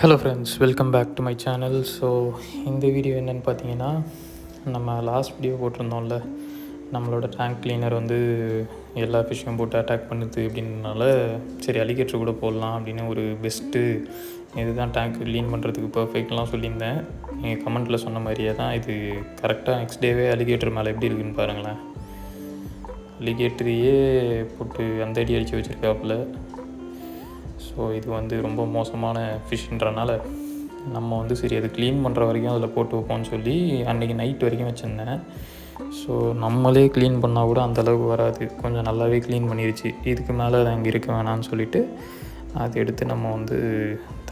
Hello friends, welcome back to my channel. So இந்த video என்னென்னு பார்த்தீங்கன்னா, நம்ம லாஸ்ட் வீடியோ போட்டிருந்தோம்ல, நம்மளோட டேங்க் கிளீனர் வந்து எல்லா ஃபிஷ்ஷையும் போட்டு அட்டாக் பண்ணுது அப்படின்றனால சரி அலிகேட்டர் கூட போடலாம் அப்படின்னு ஒரு பெஸ்ட்டு இதுதான் டேங்க் க்ளீன் பண்ணுறதுக்கு பர்ஃபெக்ட்லாம் சொல்லியிருந்தேன். நீங்கள் கமெண்ட்டில் சொன்ன மாதிரியே தான் இது கரெக்டாக நெக்ஸ்ட் டேவே அலிகேட்டர் மேலே எப்படி இருக்குன்னு பாருங்களேன். அலிகேட்டரையே போட்டு அந்த அடி அடித்து வச்சுருக்காப்புல. ஸோ இது வந்து ரொம்ப மோசமான ஃபிஷ்ன்றனால நம்ம வந்து சரி அது க்ளீன் பண்ணுற வரைக்கும் அதில் போட்டு வைப்போம்னு சொல்லி அன்றைக்கி நைட் வரைக்கும் வச்சுருந்தேன். ஸோ நம்மளே க்ளீன் பண்ணால் கூட அந்தளவுக்கு வராது, கொஞ்சம் நல்லாவே க்ளீன் பண்ணிடுச்சு. இதுக்கு மேலே அது அங்கே இருக்க வேணான்னு சொல்லிவிட்டு அதை எடுத்து நம்ம வந்து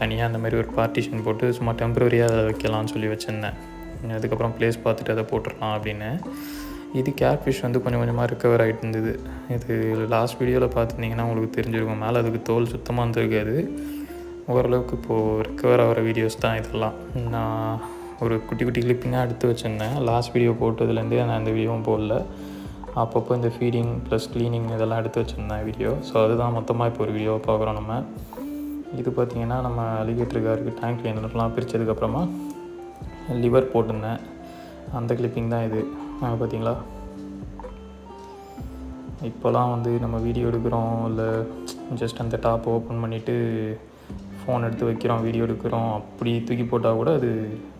தனியாக அந்த மாதிரி ஒரு பார்ட்டிஷன் போட்டு சும்மா டெம்ப்ரவரியாக அதை வைக்கலாம்னு சொல்லி வச்சுருந்தேன். அதுக்கப்புறம் ப்ளேஸ் பார்த்துட்டு அதை போட்டுடலாம் அப்படின்னு. இது கேட் ஃபிஷ் வந்து கொஞ்சம் கொஞ்சமாக ரிக்கவர் ஆகிட்டு இருந்தது. இது லாஸ்ட் வீடியோவில் பார்த்துருந்தீங்கன்னா உங்களுக்கு தெரிஞ்சிருக்கும். மேலே அதுக்கு தோல் சுத்தமாக இருந்திருக்காது. ஓரளவுக்கு இப்போது ரிக்கவர் ஆகிற வீடியோஸ் தான் இதெல்லாம். நான் ஒரு குட்டி குட்டி கிளிப்பிங்காக எடுத்து வச்சுருந்தேன். லாஸ்ட் வீடியோ போட்டதுலேருந்தே நான் அந்த வீடியோவும் போடல. அப்பப்போ இந்த ஃபீடிங் ப்ளஸ் க்ளீனிங் இதெல்லாம் எடுத்து வச்சுருந்தேன் வீடியோ. ஸோ அதுதான் மொத்தமாக இப்போ ஒரு வீடியோவை பார்க்குறோம் நம்ம. இது பார்த்திங்கன்னா நம்ம அலிகேட்டருக்காருக்கு டேங்க் கிளீனர்லாம் பிரித்ததுக்கப்புறமா லிவர் போட்டிருந்தேன். அந்த கிளிப்பிங் தான் இது. பார்த்திங்களா, இப்போலாம் வந்து நம்ம வீடியோ எடுக்கிறோம், இல்லை ஜஸ்ட் அந்த டாப் ஓப்பன் பண்ணிவிட்டு ஃபோன் எடுத்து வைக்கிறோம், வீடியோ எடுக்கிறோம், அப்படி தூக்கி போட்டால் கூட அது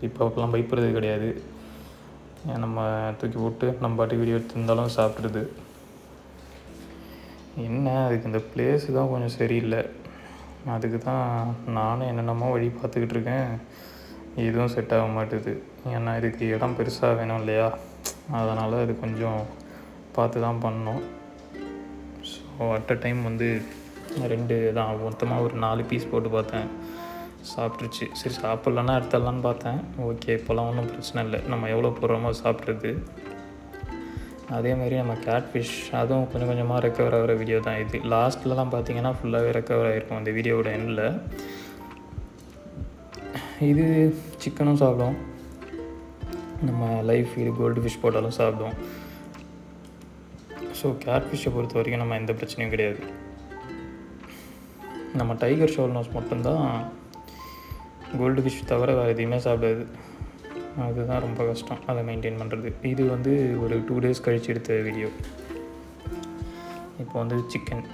இப்போலாம் பயப்படுறது கிடையாது. நம்ம தூக்கி போட்டு நம்ம பாட்டு வீடியோ எடுத்துருந்தாலும் சாப்பிட்ருது. என்ன அதுக்கு இந்த பிளேஸு தான் கொஞ்சம் சரியில்லை. அதுக்கு தான் நானும் என்னென்னமோ வழி பார்த்துக்கிட்டு இருக்கேன், எதுவும் செட் ஆக மாட்டுது. ஏன்னா இதுக்கு இடம் பெருசாக வேணும் இல்லையா, அதனால் அது கொஞ்சம் பார்த்து தான் பண்ணோம். ஸோ அட் அ டைம் வந்து 2 தான் மொத்தமாக ஒரு 4 பீஸ் போட்டு பார்த்தேன், சாப்பிட்ருச்சு. சரி சாப்பிட்லன்னா எடுத்துடலான்னு பார்த்தேன். ஓகே, இப்போல்லாம் ஒன்றும் பிரச்சனை இல்லை, நம்ம எவ்வளோ போடுறோமோ சாப்பிட்றது. அதேமாதிரி நம்ம கேட் ஃபிஷ் அதுவும் கொஞ்சம் கொஞ்சமாக ரெக்கவர் ஆகிற வீடியோ தான் இது. லாஸ்ட்லலாம் பார்த்திங்கன்னா ஃபுல்லாகவே ரெக்கவர் ஆகிருக்கும் அந்த வீடியோவோட எண்டில். இது சிக்கனும் சாப்பிடும், நம்ம லைஃப் இது கோல்டு ஃபிஷ் போட்டாலும் சாப்பிடும். ஸோ கேட் ஃபிஷ்ஷை பொறுத்த வரைக்கும் நம்ம எந்த பிரச்சனையும் கிடையாது. நம்ம டைகர் ஷோல் நோஸ் மட்டும்தான் கோல்டு ஃபிஷ் தவிர வேறு எதையுமே சாப்பிடாது. அதுதான் ரொம்ப கஷ்டம் அதை மெயின்டைன் பண்ணுறது. இது வந்து ஒரு 2 டேஸ் கழித்து எடுத்த வீடியோ. இப்போ வந்து சிக்கன்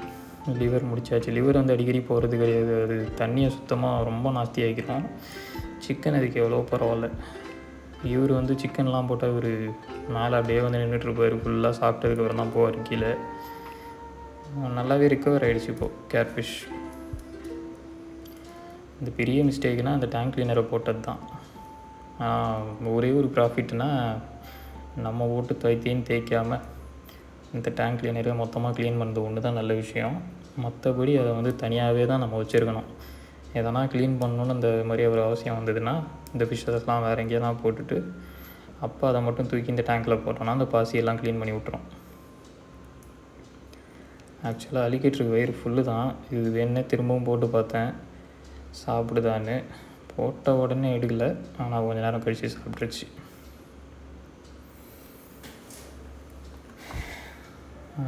லிவர் முடிச்சாச்சு. லிவர் வந்து அடிக்கடி போகிறது கிடையாது, அது தண்ணியை சுத்தமாக ரொம்ப நாஸ்தி ஆகிக்கிறோம். சிக்கன் அதுக்கு எவ்வளோ பரவாயில்ல. இவர் வந்து சிக்கன்லாம் போட்டால் இவர் மேலே அப்படியே வந்து நின்றுட்டுருப்பார், ஃபுல்லாக சாப்பிட்டதுக்கப்புறம் தான் போவார் கீழே. நல்லாவே ரிக்கவர் ஆகிடுச்சு இப்போது கேட் ஃபிஷ். இந்த பெரிய மிஸ்டேக்னால் அந்த டேங்க் கிளீனரை போட்டது தான். ஒரே ஒரு ப்ராஃபிட்னால் நம்ம ஓட்டு தேய்க்காமல் இந்த டேங்க் கிளீனரை மொத்தமாக க்ளீன் பண்ணுறது ஒன்று தான் நல்ல விஷயம். மற்றபடி அதை வந்து தனியாகவே தான் நம்ம வச்சுருக்கணும். எதனா க்ளீன் பண்ணணுன்னு இந்த மாதிரி ஒரு அவசியம் வந்ததுன்னா இந்த ஃபிஷ்ஷஸ்லாம் வேறு எங்கேயா தான் போட்டுட்டு அப்போ அதை மட்டும் தூக்கி இந்த டேங்க்கில் போட்டோன்னா அந்த பாசியெல்லாம் க்ளீன் பண்ணி விட்டுரும். ஆக்சுவலாக அலிகேட்டருக்கு வயிறு ஃபுல்லு தான். இது வேணே திரும்பவும் போட்டு பார்த்தேன் சாப்பிடுதான்னு. போட்ட உடனே எடுக்கலை, ஆனால் கொஞ்சம் நேரம் கழித்து சாப்பிட்ருச்சு.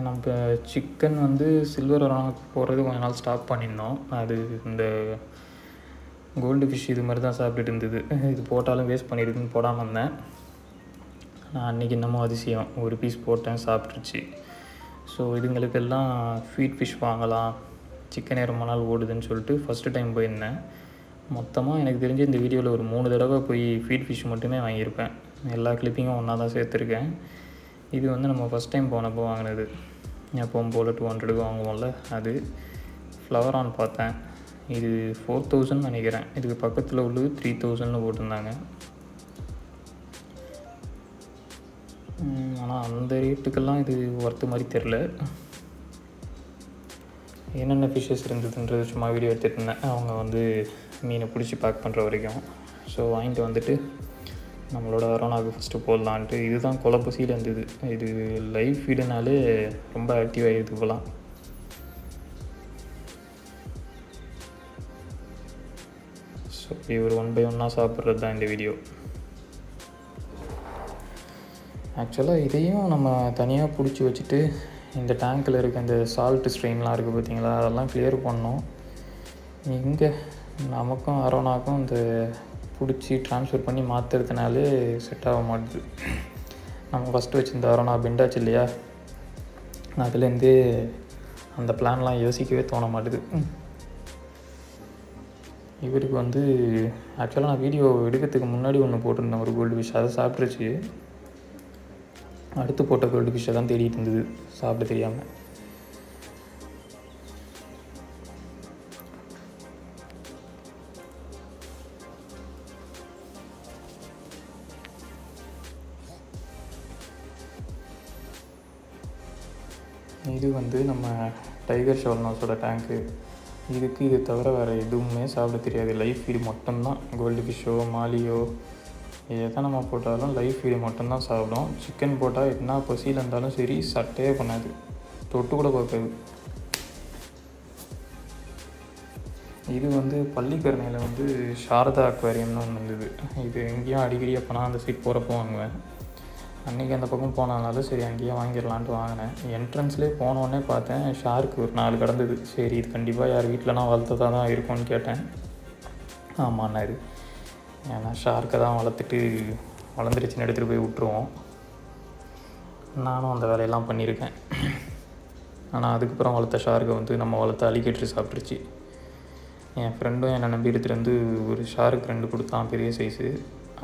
நம்ம சிக்கன் வந்து சில்வர் வரானுக்கு போடுறது கொஞ்ச நாள் ஸ்டாப் பண்ணியிருந்தோம். அது இந்த கோல்டு ஃபிஷ் இது மாதிரி தான் சாப்பிட்டுட்டு இருந்தது. இது போட்டாலும் வேஸ்ட் பண்ணிடுதுன்னு போடாமல் இருந்தேன். நான் அன்றைக்கி என்னமோ அதிசயம் ஒரு பீஸ் போட்டேன், சாப்பிட்ருச்சு. ஸோ இதுங்களுக்கெல்லாம் ஃபீட் ஃபிஷ் வாங்கலாம், சிக்கனே ரொம்ப நாள் ஓடுதுன்னு சொல்லிட்டு ஃபஸ்ட்டு டைம் போயிருந்தேன். மொத்தமாக எனக்கு தெரிஞ்சு இந்த வீடியோவில் ஒரு 3 தடவை போய் ஃபீட் ஃபிஷ் மட்டுமே வாங்கியிருப்பேன். எல்லா கிளிப்பிங்கும் ஒன்றா தான் சேர்த்துருக்கேன். இது வந்து நம்ம ஃபஸ்ட் டைம் போனப்போ வாங்கினது. எப்போவும் போல் 200 வாங்குவோம்ல அது. ஃப்ளவர் ஆன் பார்த்தேன், இது 4000 நினைக்கிறேன். இதுக்கு பக்கத்தில் உள்ளது 3000 போட்டிருந்தாங்க. ஆனால் அந்த ரேட்டுக்கெல்லாம் இது ஒர்த்து மாதிரி தெரில. என்னென்ன ஃபிஷ்ஷஸ் இருந்ததுன்றது சும்மா வீடியோ எடுத்துகிட்டு இருந்தேன், அவங்க வந்து மீனை பிடிச்சி பேக் பண்ணுற வரைக்கும். ஸோ வாங்கிட்டு வந்துட்டு நம்மளோட அரோனாவுக்கு ஃபஸ்ட்டு போடலான்ட்டு. இதுதான் கொலப்பசியில் இருந்தது. இது லைவ் ஃபீடுனாலே ரொம்ப ஆக்டிவ் ஆகிடுது போகலாம். ஸோ இப்படி ஒரு 1 by 1 சாப்பிட்றது தான் இந்த வீடியோ. ஆக்சுவலாக இதையும் நம்ம தனியாக பிடிச்சி வச்சுட்டு இந்த டேங்க்கில் இருக்க இந்த சால்ட்டு ஸ்ட்ரெயின்லாம் இருக்குது பார்த்தீங்களா, அதெல்லாம் கிளியர் பண்ணோம். இங்கே நமக்கும் அரோனாக்கும் இந்த பிடிச்சி ட்ரான்ஸ்ஃபர் பண்ணி மாற்றுறதுனாலே செட் ஆக மாட்டுது. நம்ம ஃபஸ்ட்டு வச்சுருந்த அரோனா பெண்டாச்சு இல்லையா, அதுலேருந்தே அந்த பிளான்லாம் யோசிக்கவே தோண மாட்டுது. இவருக்கு வந்து ஆக்சுவலாக நான் வீடியோ எடுக்கிறதுக்கு முன்னாடி ஒன்று போட்டிருந்தேன், ஒரு கோல்டு ஃபிஷ், அதை சாப்பிட்ருச்சு. அடுத்து போட்ட கோல்டு ஃபிஷ்ஷை தான் தேடிட்டு இருந்தது சாப்பிட தெரியாமல். இது வந்து நம்ம டைகர் ஷோல்னோஸோட டேங்க்கு. இதுக்கு இது தவிர வேறு எதுவுமே சாப்பிட தெரியாது. லைஃப் ஃபீடு மட்டும்தான். கோல்டு ஃபிஷ்ஷோ மாலியோ எதை நம்ம போட்டாலும் லைஃப் ஃபீடு மட்டும்தான் சாப்பிடும். சிக்கன் போட்டால் என்ன பசியில் இருந்தாலும் சரி சட்டையே பண்ணாது, தொட்டு கூட பார்க்காது. இது வந்து பள்ளிக்கரணையில் வந்து சாரதா அக்வாரியம்னு ஒன்று இருந்தது. இது எங்கேயும் அடிக்கடி அப்போனா அந்த சைட் போகிறப்போ வாங்குவேன். அன்றைக்கி அந்த பக்கம் போனதுனால சரி அங்கேயே வாங்கிடலான்ட்டு வாங்கினேன். என்ட்ரன்ஸ்லேயே போனோடனே பார்த்தேன் ஷார்க்கு ஒரு 4 கிடந்தது. சரி இது கண்டிப்பாக யார் வீட்டிலனா வளர்த்ததாக தான் இருக்கும்னு கேட்டேன். ஆமாண்ணாரு, ஏன்னா ஷார்க்கை தான் வளர்ந்துருச்சுன்னு எடுத்துகிட்டு போய் விட்ருவோம். நானும் அந்த வேலையெல்லாம் பண்ணியிருக்கேன். ஆனால் அதுக்கப்புறம் வளர்த்த ஷார்க்கை வந்து நம்ம வளர்த்த அலிகேட்டர் சாப்பிட்ருச்சு. என் ஃப்ரெண்டும் என்னை நம்பி எடுத்துகிட்டு வந்து ஒரு ஷார்க் 2 கொடுத்தான், பெரிய சைஸு.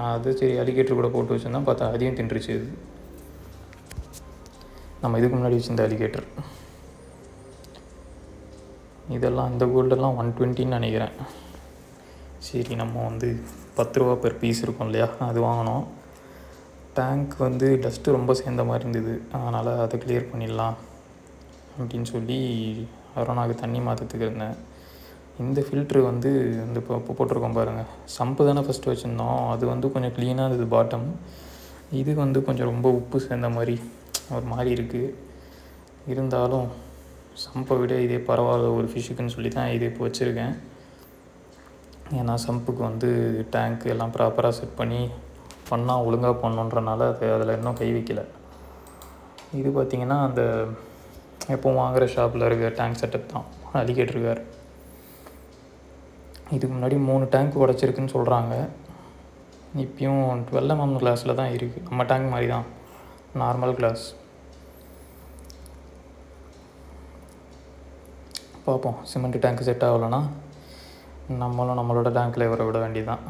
அது சரி அலிகேட்டர் கூட போட்டு வச்சுருந்தா பார்த்தா அதையும் தின்றுச்சு. இது நம்ம இதுக்கு முன்னாடி வச்சுருந்த அலிகேட்டர். இதெல்லாம் இந்த கோல்டெல்லாம் 120ன்னு நினைக்கிறேன். சரி நம்ம வந்து 10 ரூபா பெர் பீஸ் இருக்கும் இல்லையா, அது வாங்கினோம். டேங்க் வந்து டஸ்ட்டு ரொம்ப சேர்ந்த மாதிரி இருந்தது, அதனால் அதை கிளியர் பண்ணிடலாம் அப்படின்னு சொல்லி அரோனாவுக்கு தண்ணி மாற்றத்துக்கு இருந்தேன். இந்த ஃபில்ட்ரு வந்து இந்த இப்போ போட்டிருக்கோம் பாருங்கள், சம்பு தானே ஃபஸ்ட்டு வச்சுருந்தோம். அது வந்து கொஞ்சம் க்ளீனாக இருந்தது பாட்டம். இது வந்து கொஞ்சம் ரொம்ப உப்பு சேர்ந்த மாதிரி ஒரு மாதிரி இருக்குது. இருந்தாலும் சம்பை விட இதே பரவாயில்ல ஒரு ஃபிஷ்ஷுக்குன்னு சொல்லி தான் இது இப்போ வச்சுருக்கேன். ஏன்னா சம்புக்கு வந்து டேங்க் எல்லாம் ப்ராப்பராக செட் பண்ணால் ஒழுங்காக பண்ணணுன்றனால அதில் இன்னும் கை வைக்கலை. இது பார்த்திங்கன்னா அந்த எப்போவும் வாங்குகிற ஷாப்பில் இருக்க டேங்க் செட்டப் தான், அலிகேட்டர். இதுக்கு முன்னாடி 3 டேங்க் உடச்சிருக்குன்னு சொல்கிறாங்க. இப்போயும் 12 mm கிளாஸில் தான் இருக்குது. நம்ம டேங்க் மாதிரி தான், நார்மல் கிளாஸ். பார்ப்போம், சிமெண்ட் டேங்க் செட் ஆகலைன்னா நம்மளும் நம்மளோட டேங்க்கில் விட வேண்டியதுதான்.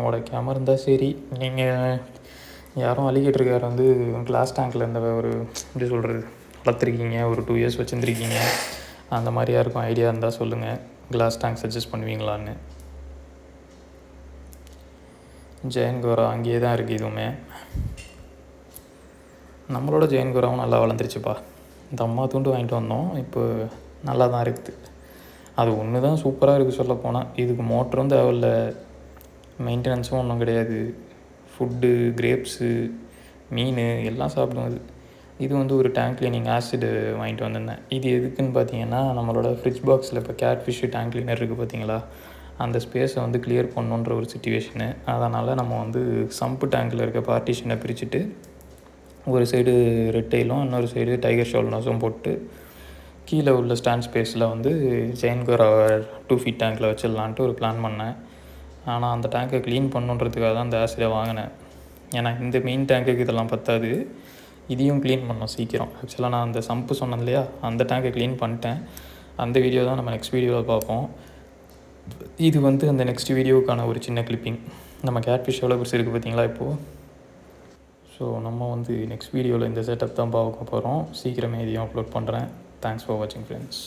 உடைக்காமல் இருந்தால் சரி. நீங்கள் யாரும் அலிகேட்டர் வந்து கிளாஸ் டேங்க்கில் இருந்த ஒரு எப்படி சொல்கிறது வளர்த்துருக்கீங்க, ஒரு 2 years வச்சுருந்துருக்கீங்க, அந்த மாதிரி யாருக்கும் ஐடியா இருந்தால் சொல்லுங்கள். கிளாஸ் டேங்க் சஜஸ்ட் பண்ணுவீங்களான்னு. ஜெயன்கோரா அங்கேயே தான் இருக்குது. இதுவுமே நம்மளோட ஜெயன்கோராவும் நல்லா வளர்ந்துருச்சுப்பா. இந்த அம்மா தூண்டு வாங்கிட்டு வந்தோம், இப்போ நல்லா தான் இருக்குது. அது ஒன்று தான் சூப்பராக இருக்குது சொல்ல போனால். இதுக்கு மோட்டரும் தேவையில்ல, மெயின்டெனன்ஸும் ஒன்றும் கிடையாது. ஃபுட்டு, கிரேப்ஸு, மீன் எல்லாம் சாப்பிடும் அது. இது வந்து ஒரு டேங்க் கிளீனிங் ஆசிட் வாங்கிட்டு வந்திருந்தேன். இது எதுக்குன்னு பார்த்தீங்கன்னா, நம்மளோட ஃப்ரிட்ஜ் பாக்ஸில் இப்போ கேட் ஃபிஷ்ஷு டேங்க் கிளீனர் இருக்குது பார்த்தீங்களா, அந்த ஸ்பேஸை வந்து கிளியர் பண்ணணுன்ற ஒரு சிச்சுவேஷனு. அதனால் நம்ம வந்து சம்பு டேங்கில் இருக்க பார்ட்டிஷனை பிரிச்சுட்டு ஒரு சைடு ரெட் டெயிலும் இன்னொரு சைடு டைகர் ஷோல்னோஸும் போட்டு கீழே உள்ள ஸ்டாண்ட் ஸ்பேஸில் வந்து ஜெயன்கோரா 2 feet டேங்கில் வச்சிடலான்ட்டு ஒரு பிளான் பண்ணேன். ஆனால் அந்த டேங்கை க்ளீன் பண்ணுன்றதுக்காக தான் அந்த ஆசிடை வாங்கினேன். ஏன்னா இந்த மெயின் டேங்குக்கு இதெல்லாம் பத்தாது, இதையும் க்ளீன் பண்ணோம் சீக்கிரம். ஆக்சுவலாக நான் அந்த சம்பு சொன்னேன் இல்லையா, அந்த டேங்கை க்ளீன் பண்ணிட்டேன். அந்த வீடியோ தான் நம்ம நெக்ஸ்ட் வீடியோவில் பார்ப்போம். இது வந்து அந்த நெக்ஸ்ட் வீடியோவுக்கான ஒரு சின்ன கிளிப்பிங். நம்ம கேட்ஃபிஷ் எவ்வளோ பெருசு இருக்குது பார்த்தீங்களா இப்போது. ஸோ நம்ம வந்து நெக்ஸ்ட் வீடியோவில் இந்த செட்டப் தான் பார்க்க போகிறோம். சீக்கிரமே இதையும் அப்லோட் பண்ணுறேன். தேங்க்ஸ் ஃபார் வாட்சிங் ஃப்ரெண்ட்ஸ்.